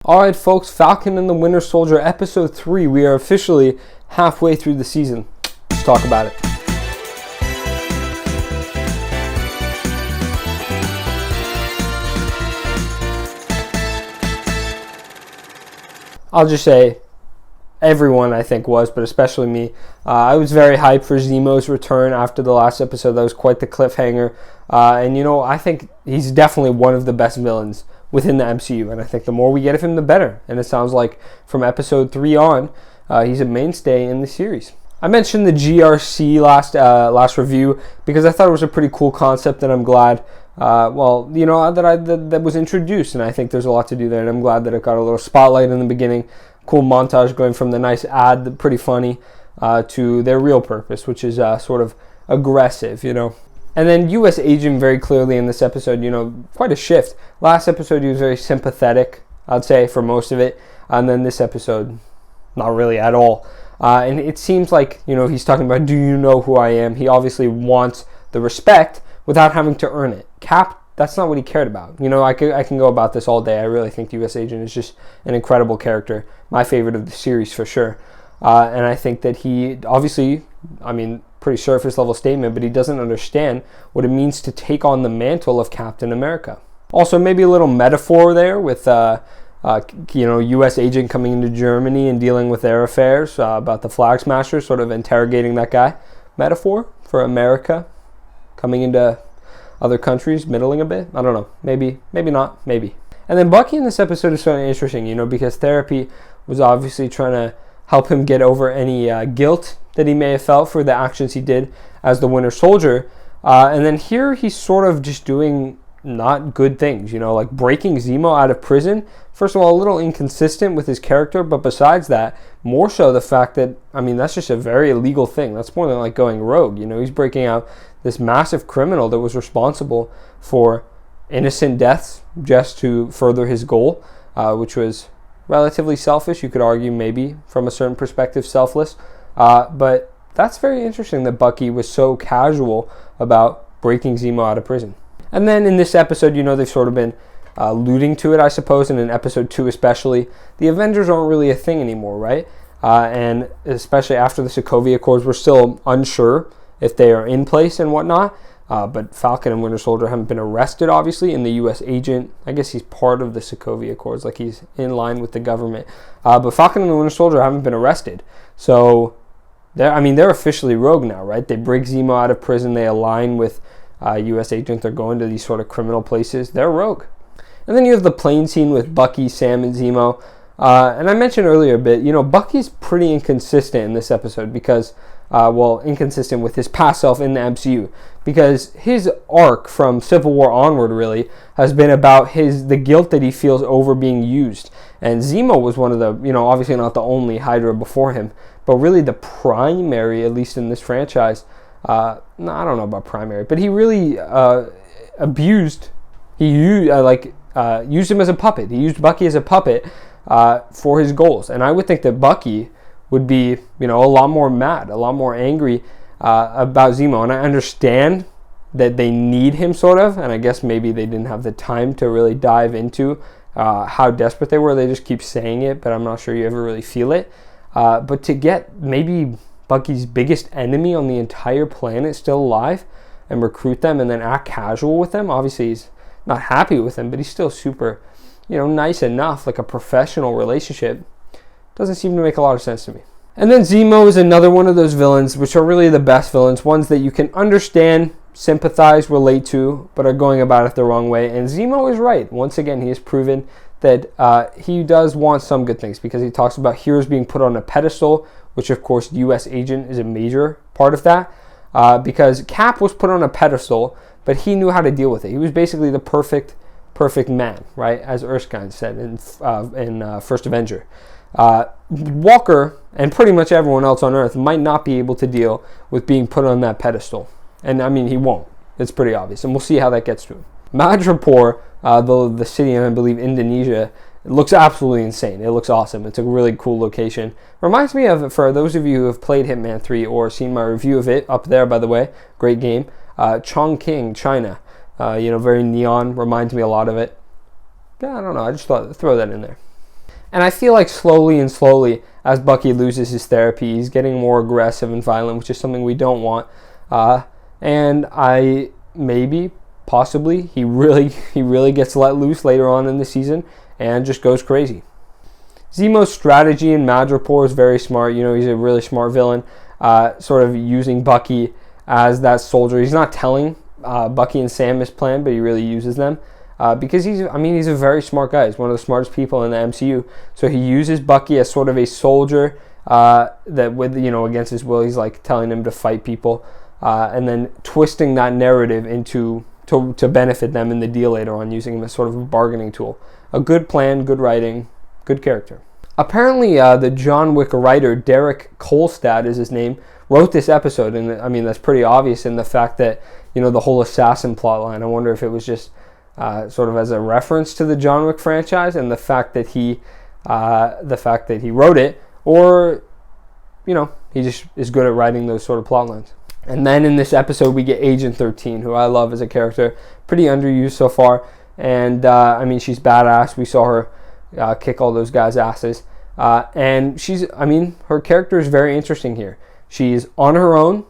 Alright folks, Falcon and the Winter Soldier episode 3. We are officially halfway through the season. Let's talk about it. I'll just say, everyone I think was, but especially me. I was very hyped for Zemo's return after the last episode. That was quite the cliffhanger. And you know, I think he's definitely one of the best villains within the MCU, and I think the more we get of him, the better. And it sounds like from episode 3 on, he's a mainstay in the series. I mentioned the GRC last review because I thought it was a pretty cool concept, and I'm glad, that was introduced, and I think there's a lot to do there, and I'm glad that it got a little spotlight in the beginning. Cool montage going from the nice ad, pretty funny, to their real purpose, which is sort of aggressive, you know. And then U.S. Agent very clearly in this episode, you know, quite a shift. Last episode he was very sympathetic, I'd say, for most of it. And then this episode, not really at all. And it seems like, you know, he's talking about, do you know who I am? He obviously wants the respect without having to earn it. Cap, that's not what he cared about. You know, I can go about this all day. I really think U.S. Agent is just an incredible character. My favorite of the series for sure. And I think that he, obviously, I mean, pretty surface level statement, but he doesn't understand what it means to take on the mantle of Captain America. Also, maybe a little metaphor there with, U.S. Agent coming into Germany and dealing with their affairs about the Flagsmashers, sort of interrogating that guy. Metaphor for America coming into other countries, middling a bit. I don't know. Maybe not. Maybe. And then Bucky in this episode is sort of interesting, you know, because therapy was obviously trying to help him get over any guilt that he may have felt for the actions he did as the Winter Soldier. And then here he's sort of just doing not good things, you know, like breaking Zemo out of prison. First of all, a little inconsistent with his character, but besides that, more so the fact that, I mean, that's just a very illegal thing. That's more than like going rogue, you know. He's breaking out this massive criminal that was responsible for innocent deaths just to further his goal, which was relatively selfish. You could argue maybe from a certain perspective selfless. But that's very interesting that Bucky was so casual about breaking Zemo out of prison. And then in this episode, you know, they've sort of been alluding to it, I suppose, and in episode 2 especially. The Avengers aren't really a thing anymore, right? And especially after the Sokovia Accords, we're still unsure if they are in place and whatnot. But Falcon and Winter Soldier haven't been arrested, obviously, and the U.S. Agent, I guess he's part of the Sokovia Accords, like he's in line with the government. But Falcon and the Winter Soldier haven't been arrested. So, they're officially rogue now, right? They break Zemo out of prison, they align with U.S. Agent, they're going to these sort of criminal places. They're rogue. And then you have the plane scene with Bucky, Sam, and Zemo. And I mentioned earlier a bit, you know, Bucky's pretty inconsistent in this episode because, inconsistent with his past self in the MCU. Because his arc from Civil War onward, really, has been about the guilt that he feels over being used. And Zemo was one of the, you know, obviously not the only Hydra before him, but really the primary, at least in this franchise. I don't know about primary, but he really used him as a puppet. He used Bucky as a puppet for his goals. And I would think that Bucky would be, you know, a lot more mad, a lot more angry about Zemo. And I understand that they need him, sort of, and I guess maybe they didn't have the time to really dive into how desperate they were. They just keep saying it, but I'm not sure you ever really feel it. But to get maybe Bucky's biggest enemy on the entire planet still alive and recruit them and then act casual with them. Obviously, he's not happy with them, but he's still super, you know, nice enough, like a professional relationship. Doesn't seem to make a lot of sense to me. And then Zemo is another one of those villains, which are really the best villains, ones that you can understand, sympathize, relate to, but are going about it the wrong way. And Zemo is right. Once again, he has proven that he does want some good things, because he talks about heroes being put on a pedestal, which of course U.S. Agent is a major part of that, because Cap was put on a pedestal, but he knew how to deal with it. He was basically the perfect man, right, as Erskine said in First Avenger. Walker and pretty much everyone else on Earth might not be able to deal with being put on that pedestal, and I mean, he won't. It's pretty obvious, and we'll see how that gets to him. Madripoor, the city in, I believe, Indonesia, it looks absolutely insane. It looks awesome. It's a really cool location. Reminds me of, for those of you who have played Hitman 3 or seen my review of it, up there, by the way, great game, Chongqing, China. Very neon, reminds me a lot of it. Yeah, I don't know. I just thought, throw that in there. And I feel like slowly and slowly, as Bucky loses his therapy, he's getting more aggressive and violent, which is something we don't want. And possibly, he really gets let loose later on in the season and just goes crazy. Zemo's strategy in Madripoor is very smart. He's a really smart villain, sort of using Bucky as that soldier. He's not telling Bucky and Sam his plan, but he really uses them because he's a very smart guy. He's one of the smartest people in the MCU. So he uses Bucky as sort of a soldier that with against his will, he's like telling him to fight people, and then twisting that narrative to benefit them in the deal later on, using him as sort of a bargaining tool. A good plan, good writing, good character. Apparently, the John Wick writer, Derek Kolstad is his name, wrote this episode, and that's pretty obvious in the fact that the whole assassin plot line. I wonder if it was just sort of as a reference to the John Wick franchise and the fact that he wrote it, or he just is good at writing those sort of plot lines. And then in this episode, we get Agent 13, who I love as a character, pretty underused so far, and she's badass. We saw her kick all those guys' asses. And her character is very interesting here. She's on her own.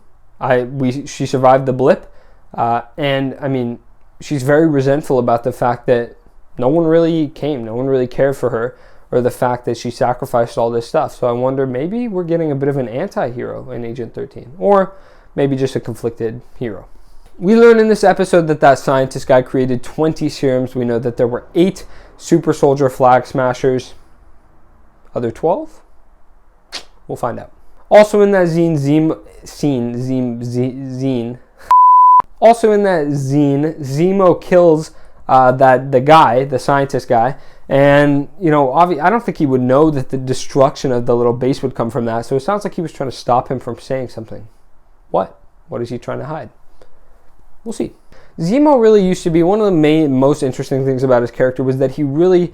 She survived the blip. And she's very resentful about the fact that no one really cared for her, or the fact that she sacrificed all this stuff. So I wonder, maybe we're getting a bit of an anti-hero in Agent 13, or maybe just a conflicted hero. We learn in this episode that scientist guy created 20 serums. We know that there were 8 super soldier flag smashers. Other 12? We'll find out. Also in that Zemo kills the scientist guy, and I don't think he would know that the destruction of the little base would come from that. So it sounds like he was trying to stop him from saying something. What is he trying to hide? We'll see. Zemo really used to be one of the most interesting things about his character was that he really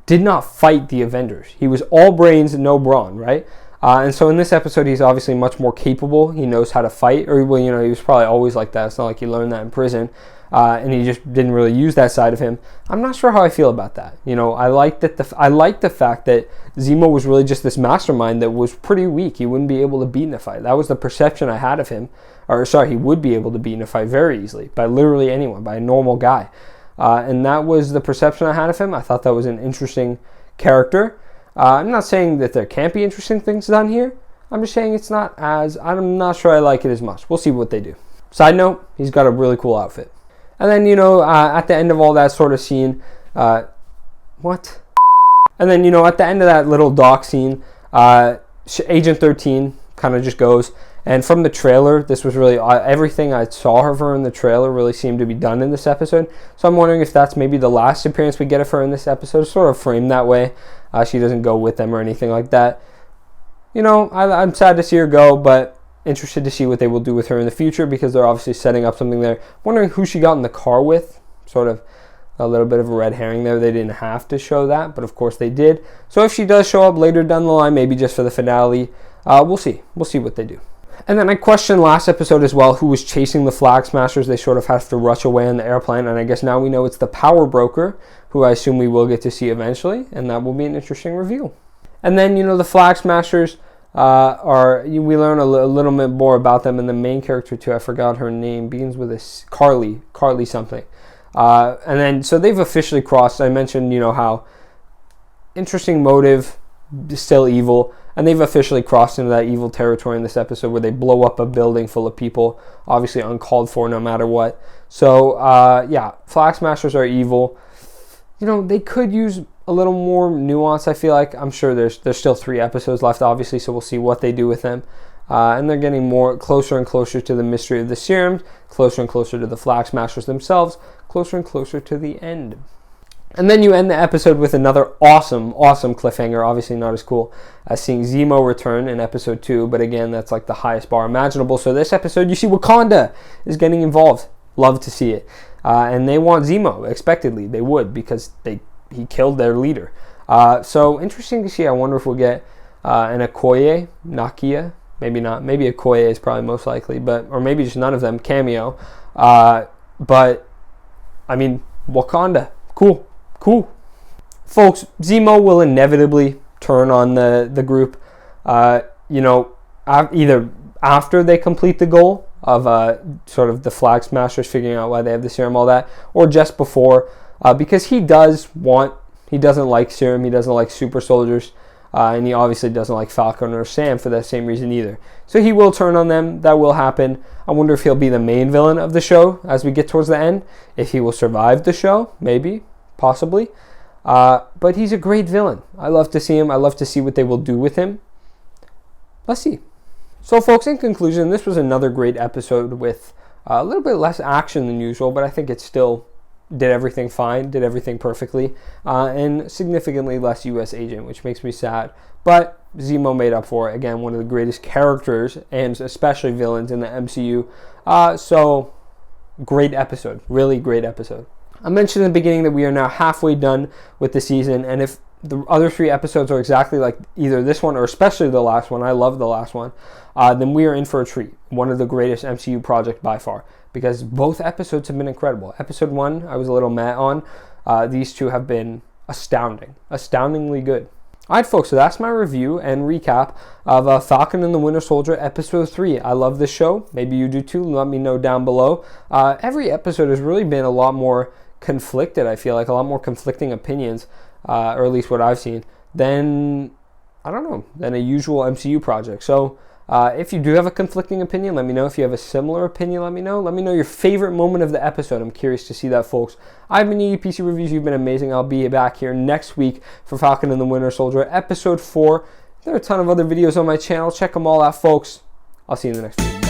did not fight the Avengers. He was all brains and no brawn, right? And so in this episode, he's obviously much more capable. He knows how to fight, or he was probably always like that. It's not like he learned that in prison, and he just didn't really use that side of him. I'm not sure how I feel about that. I like the fact that Zemo was really just this mastermind that was pretty weak. He wouldn't be able to beat in a fight. That was the perception I had of him. He would be able to beat in a fight very easily by literally anyone, by a normal guy. And that was the perception I had of him. I thought that was an interesting character. I'm not saying that there can't be interesting things done here. I'm just saying I'm not sure I like it as much. We'll see what they do. Side note, he's got a really cool outfit. And then, at the end of all that sort of scene, And then, at the end of that little dock scene, Agent 13 kind of just goes. And from the trailer, this was really everything I saw of her in the trailer really seemed to be done in this episode. So I'm wondering if that's maybe the last appearance we get of her in this episode, sort of framed that way. She doesn't go with them or anything like that. I'm sad to see her go, but interested to see what they will do with her in the future, because they're obviously setting up something there. Wondering who she got in the car with. Sort of a little bit of a red herring there. They didn't have to show that, but of course they did. So if she does show up later down the line, maybe just for the finale, we'll see. We'll see what they do. And then I questioned last episode as well who was chasing the Flag Smashers. They sort of have to rush away on the airplane, and I guess now we know it's the Power Broker, who I assume we will get to see eventually, and that will be an interesting reveal. And then, the Flag Smashers we learn a little bit more about them, and the main character too, I forgot her name, begins with a Carly something. And then, so they've officially crossed. I mentioned, how interesting motive, still evil, and they've officially crossed into that evil territory in this episode where they blow up a building full of people, obviously uncalled for no matter what. So, Flag Smashers are evil. They could use a little more nuance, I feel like. I'm sure there's still 3 episodes left, obviously, so we'll see what they do with them. And they're getting closer and closer to the mystery of the serums, closer and closer to the Flag Smashers themselves, closer and closer to the end. And then you end the episode with another awesome cliffhanger. Obviously not as cool as seeing Zemo return in episode 2, but again, that's like the highest bar imaginable. So this episode, you see Wakanda is getting involved. Love to see it. And they want Zemo, expectedly. They would, because he killed their leader. So interesting to see. I wonder if we'll get an Okoye, Nakia, maybe not. Maybe Okoye is probably most likely, or maybe just none of them, cameo. But, Wakanda, cool. folks, Zemo will inevitably turn on the group, either after they complete the goal of sort of the Flagsmashers figuring out why they have the serum, all that, or just before, because he doesn't like serum, he doesn't like super soldiers, and he obviously doesn't like Falcon or Sam for that same reason either. So he will turn on them. That will happen. I wonder if he'll be the main villain of the show as we get towards the end. If he will survive the show, maybe, possibly. But he's a great villain. I love to see him. I love to see what they will do with him. Let's see. So, folks, in conclusion, this was another great episode with a little bit less action than usual, but I think it still did everything fine, did everything perfectly, and significantly less U.S. Agent, which makes me sad. But Zemo made up for it. Again, one of the greatest characters, and especially villains in the MCU. So, great episode. Really great episode. I mentioned in the beginning that we are now halfway done with the season, and if the other 3 episodes are exactly like either this one or especially the last one, I love the last one, then we are in for a treat. One of the greatest MCU projects by far, because both episodes have been incredible. Episode 1, I was a little mad on. These 2 have been astoundingly good. Alright, folks, so that's my review and recap of Falcon and the Winter Soldier Episode 3. I love this show. Maybe you do too. Let me know down below. Every episode has really been a lot more conflicted, I feel like, a lot more conflicting opinions, or at least what I've seen, than a usual MCU project. So if you do have a conflicting opinion, let me know. If you have a similar opinion, let me know. Let me know your favorite moment of the episode. I'm curious to see that, folks. I've been EPC Reviews. You've been amazing. I'll be back here next week for Falcon and the Winter Soldier Episode 4. There are a ton of other videos on my channel. Check them all out, folks. I'll see you in the next video.